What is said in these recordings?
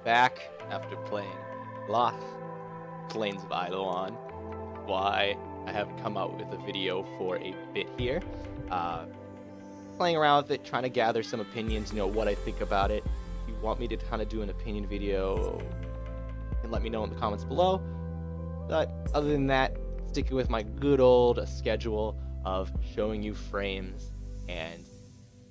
back after playing lost Plains of Eidolon. Why I have come out with a video for a bit here. Playing around with it, trying to gather some opinions, what I think about it. If you want me to kind of do an opinion video, you can let me know in the comments below. But other than that, sticking with my good old schedule of showing you frames and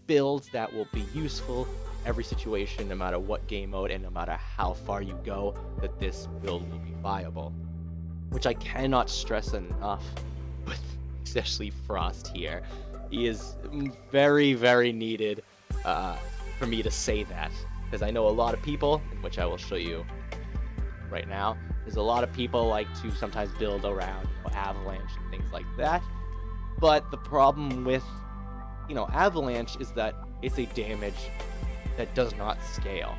builds that will be useful in every situation, no matter what game mode and no matter how far you go, that this build will be viable. Which I cannot stress enough with especially Frost here. He is very, very needed for me to say that, because I know a lot of people, which I will show you right now, there's a lot of people like to sometimes build around Avalanche and things like that, but the problem with Avalanche is that it's a damage that does not scale.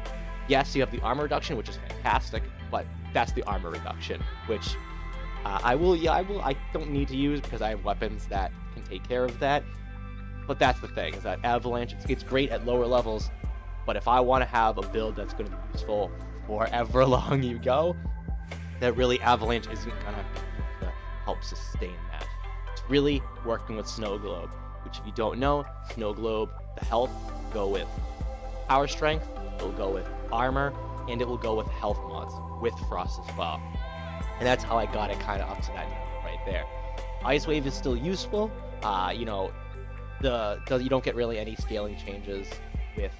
Yes, you have the armor reduction, which is fantastic, but that's the armor reduction, which I don't need to use because I have weapons that can take care of that. But that's the thing, is that Avalanche, it's great at lower levels, but if I want to have a build that's going to be useful forever long you go, that really Avalanche isn't going to be able to help sustain that. It's really working with Snow Globe, which if you don't know, Snow Globe, the health will go with power strength, it will go with armor, and it will go with health mods, with Frost as well. And that's how I got it kind of up to that level right there. Ice Wave is still useful. You don't get really any scaling changes with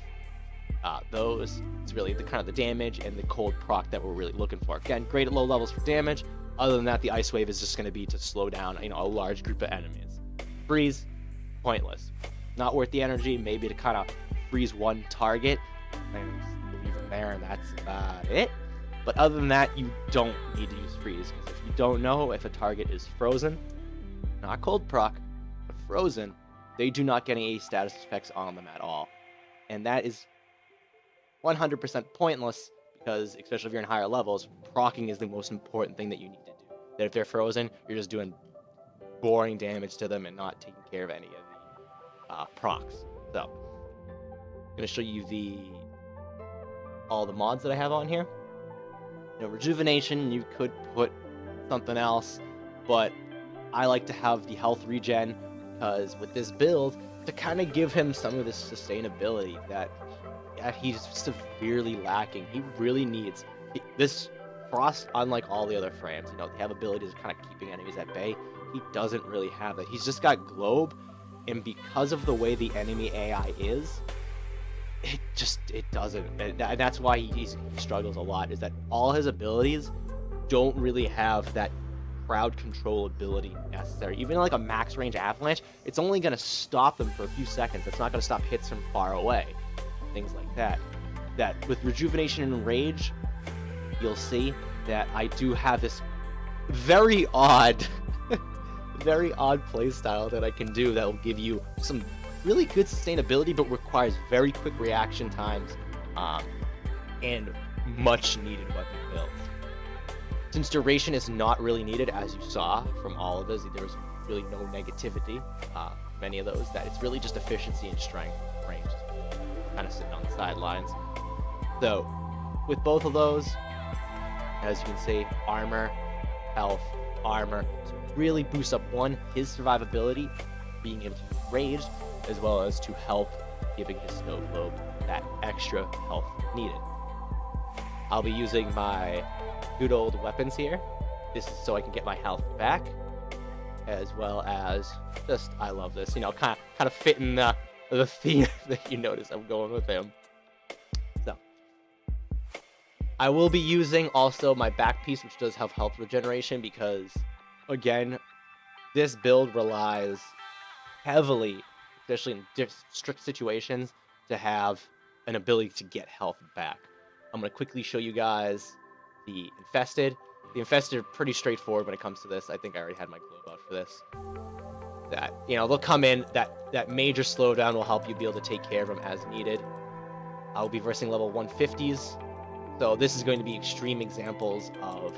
those. It's really the kind of the damage and the cold proc that we're really looking for. Again, great at low levels for damage. Other than that, the Ice Wave is just going to be to slow down a large group of enemies. Freeze, pointless. Not worth the energy. Maybe to kind of freeze one target and leave them there, and that's about it. But other than that, you don't need to use freeze, because if you don't know if a target is frozen, not cold proc, but frozen, they do not get any status effects on them at all. And that is 100% pointless, because especially if you're in higher levels, proccing is the most important thing that you need to do. That if they're frozen, you're just doing boring damage to them and not taking care of any of the procs. So, I'm going to show you all the mods that I have on here. Rejuvenation, you could put something else, but I like to have the health regen, because with this build, to kind of give him some of this sustainability that he's severely lacking. He really needs this Frost, unlike all the other frames. They have abilities of kind of keeping enemies at bay. He doesn't really have that. He's just got Globe, and because of the way the enemy AI is, it doesn't, and that's why he struggles a lot, is that all his abilities don't really have that crowd control ability necessary. Even like a max range Avalanche, it's only going to stop them for a few seconds. It's not going to stop hits from far away, things like that. That with Rejuvenation and Rage, you'll see that I do have this very odd playstyle that I can do that will give you some really good sustainability, but requires very quick reaction times and much needed weapon builds. Since duration is not really needed, as you saw from all of those, there was really no negativity, many of those, that it's really just efficiency and strength range, kind of sitting on the sidelines. So with both of those, as you can see, armor, health, armor, so really boosts up his survivability, being able to use rage, as well as to help giving his Snow Globe that extra health needed. I'll be using my good old weapons here. This is so I can get my health back, as well as just, I love this, kind of fitting the theme that you notice I'm going with him. So I will be using also my back piece, which does have health regeneration, because again, this build relies heavily, especially in strict situations, to have an ability to get health back. I'm going to quickly show you guys the Infested. The Infested are pretty straightforward when it comes to this. I think I already had my globe out for this. That, they'll come in, that major slowdown will help you be able to take care of them as needed. I'll be versing level 150s, so this is going to be extreme examples of,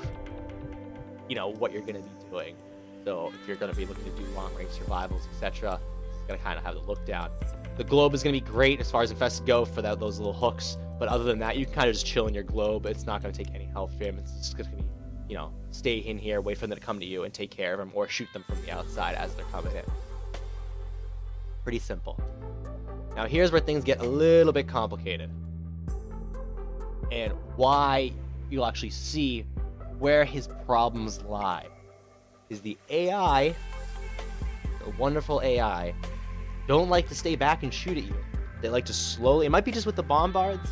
what you're going to be doing. So if you're going to be looking to do long-range survivals, etc., it's going to kind of have the look down. The globe is going to be great as far as Infested go for those little hooks, But other than that, you can kind of just chill in your globe. It's not going to take any health from him. It's just going to be, you know, stay in here, wait for them to come to you and take care of them, or shoot them from the outside as they're coming in. Pretty simple. Now here's where things get a little bit complicated, and why you'll actually see where his problems lie. Is the AI, the wonderful AI, don't like to stay back and shoot at you. They like to slowly, it might be just with the bombards,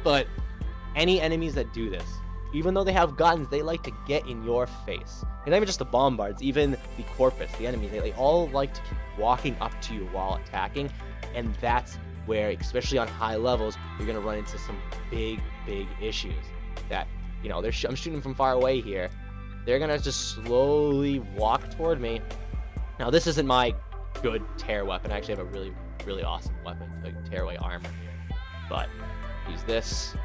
but any enemies that do this, even though they have guns, they like to get in your face. And not even just the bombards, even the corpus, the enemies, they all like to keep walking up to you while attacking. And that's where, especially on high levels, you're going to run into some big issues. That, you know, I'm shooting from far away here. They're going to just slowly walk toward me. Now, this isn't my good tear weapon. I actually have a really awesome weapon to tear away armor here. But use this.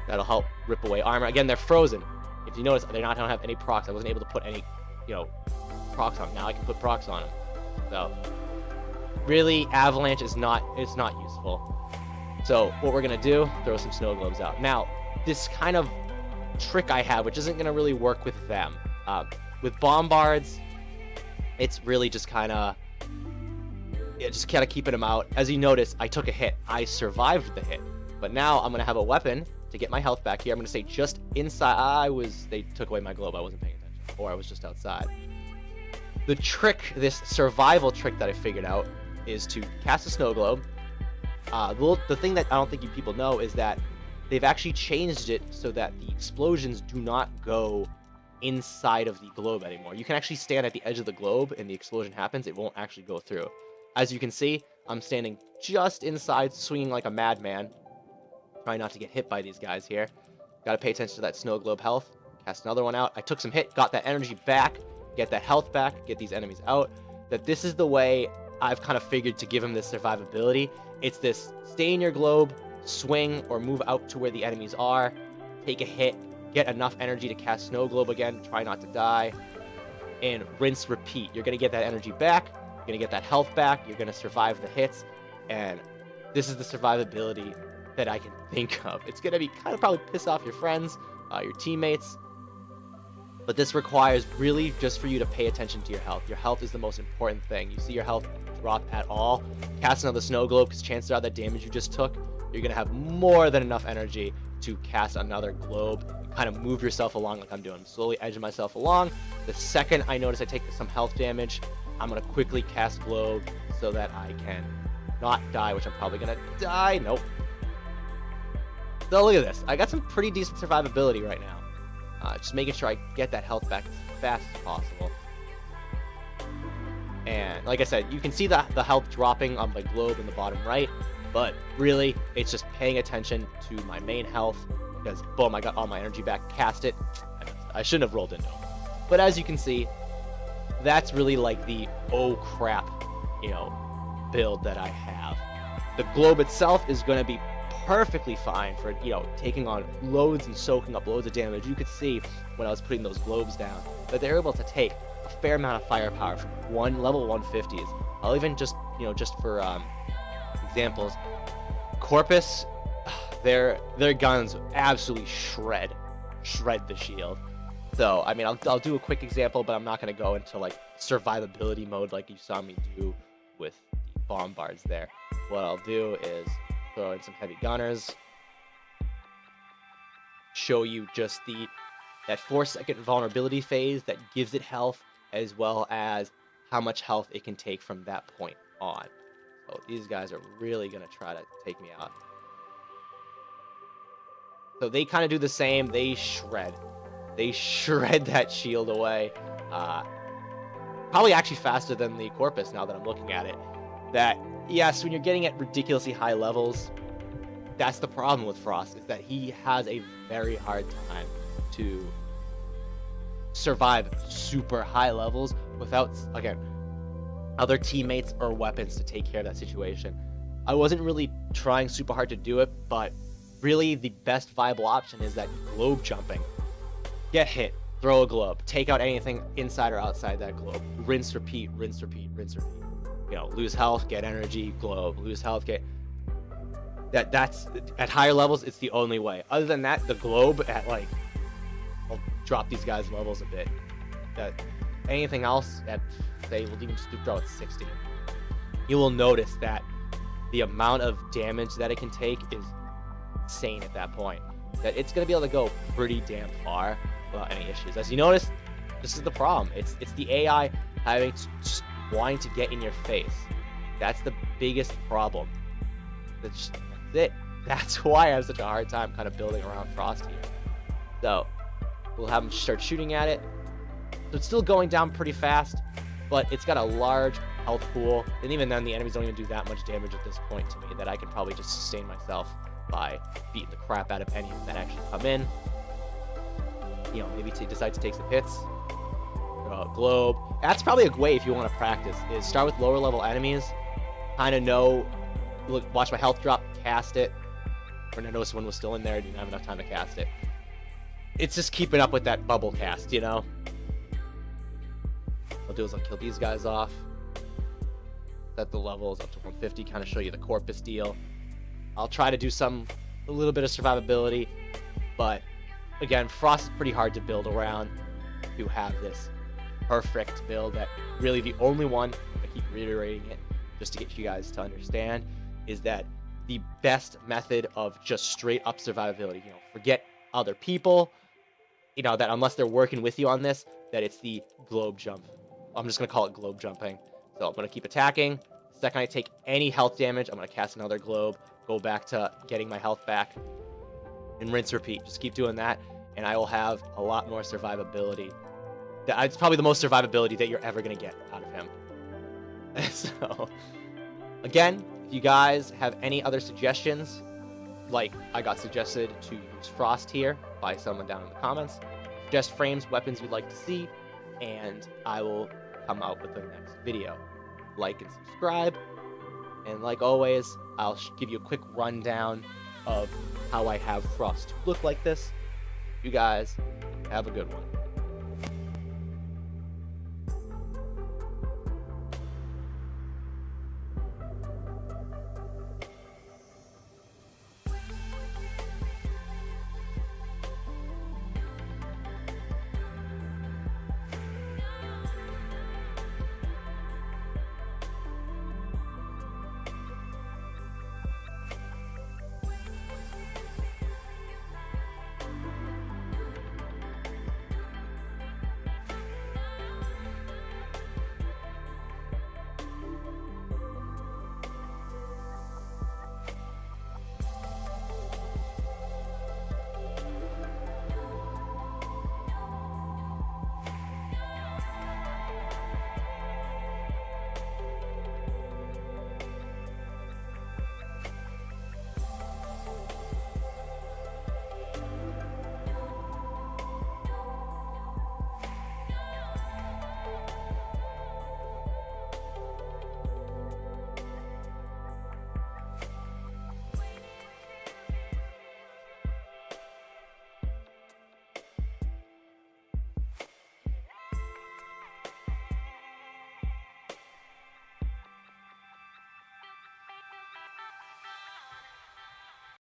That'll help rip away armor. Again, they're frozen. If you notice, don't have any procs. I wasn't able to put any, you know, procs on them. Now I can put procs on them. So, really, avalanche is not useful. So, what we're going to do, throw some snow globes out. Now, this kind of trick I have, which isn't going to really work with them. With bombards, it's really just kind of keeping them out. As you notice, I took a hit. I survived the hit. But now I'm going to have a weapon to get my health back here. I'm going to say just inside. They took away my globe. I wasn't paying attention. Or I was just outside. The trick, this survival trick that I figured out, is to cast a snow globe. The thing that I don't think you people know is that they've actually changed it so that the explosions do not go inside of the globe anymore. You can actually stand at the edge of the globe and the explosion happens. It won't actually go through. As you can see, I'm standing just inside, swinging like a madman. Trying not to get hit by these guys here. Got to pay attention to that snow globe health. Cast another one out. I took some hit, got that energy back, get that health back, get these enemies out. That this is the way I've kind of figured to give him this survivability. It's this stay in your globe, swing, or move out to where the enemies are, take a hit, get enough energy to cast snow globe again, try not to die, and rinse, repeat. You're going to get that energy back, you're going to get that health back, you're going to survive the hits, and this is the survivability that I can think of. It's going to be kind of probably piss off your friends, your teammates, but this requires really just for you to pay attention to your health. Your health is the most important thing. You see your health drop at all, cast another snow globe, because chances are that damage you just took, you're going to have more than enough energy to cast another globe and kind of move yourself along like I'm doing. I'm slowly edging myself along. The second I notice I take some health damage, I'm going to quickly cast globe so that I can not die, which I'm probably going to die. Nope. So look at this. I got some pretty decent survivability right now. Just making sure I get that health back as fast as possible. And like I said, you can see the health dropping on my globe in the bottom right. But really, it's just paying attention to my main health. Because, boom, I got all my energy back. Cast it. I shouldn't have rolled into it. But as you can see, that's really like the oh crap, you know, build that I have. The globe itself is going to be perfectly fine for, you know, taking on loads and soaking up loads of damage. You could see when I was putting those globes down that they're able to take a fair amount of firepower from level 150s. I'll even just, you know, just for examples, Corpus, their guns absolutely shred the shield. So I mean, I'll do a quick example, but I'm not going to go into like survivability mode like you saw me do with the bombards there. What I'll do is throw in some heavy gunners, show you just that 4-second vulnerability phase that gives it health, as well as how much health it can take from that point on. So these guys are really going to try to take me out. So they kind of do the same. They shred that shield away. Probably actually faster than the Corpus now that I'm looking at it. That, yes, when you're getting at ridiculously high levels, that's the problem with Frost, is that he has a very hard time to survive super high levels without, again, other teammates or weapons to take care of that situation. I wasn't really trying super hard to do it, but really the best viable option is that globe jumping. Get hit, throw a globe, take out anything inside or outside that globe, rinse, repeat, rinse, repeat, rinse, repeat. You know, lose health, get energy, globe, lose health, get... That's at higher levels, it's the only way. Other than that, the globe at like, I'll drop these guys' levels a bit. That anything else at, say, we'll even just throw at 60. You will notice that the amount of damage that it can take is insane at that point. That it's gonna be able to go pretty damn far without any issues. As you notice, this is the problem. It's the AI having just wanting to get in your face. That's the biggest problem. That's it. That's why I have such a hard time kind of building around Frost here. So we'll have him start shooting at it. So it's still going down pretty fast, but it's got a large health pool, and even then the enemies don't even do that much damage at this point to me that I can probably just sustain myself by beating the crap out of any of them that actually come in. You know, maybe decide to take some hits. Globe. That's probably a way if you want to practice, is start with lower level enemies, kind of know, look, watch my health drop, cast it. When I noticed one was still in there, I didn't have enough time to cast it. It's just keeping up with that bubble cast, you know? What I'll do is I'll kill these guys off. Set the levels up to 150, kind of show you the corpus deal. I'll try to do a little bit of survivability, but again, Frost is pretty hard to build around. You have this perfect build that really the only one, I keep reiterating it just to get you guys to understand, is that the best method of just straight up survivability, you know, forget other people, you know, that unless they're working with you on this, that it's the globe jump. I'm just going to call it globe jumping. So I'm going to keep attacking. The second I take any health damage, I'm going to cast another globe, go back to getting my health back, and rinse repeat. Just keep doing that, and I will have a lot more survivability. It's probably the most survivability that you're ever going to get out of him. So, again, if you guys have any other suggestions, like I got suggested to use Frost here by someone down in the comments, suggest frames, weapons you'd like to see, and I will come out with the next video. Like and subscribe, and like always, I'll give you a quick rundown of how I have Frost look like this. You guys have a good one.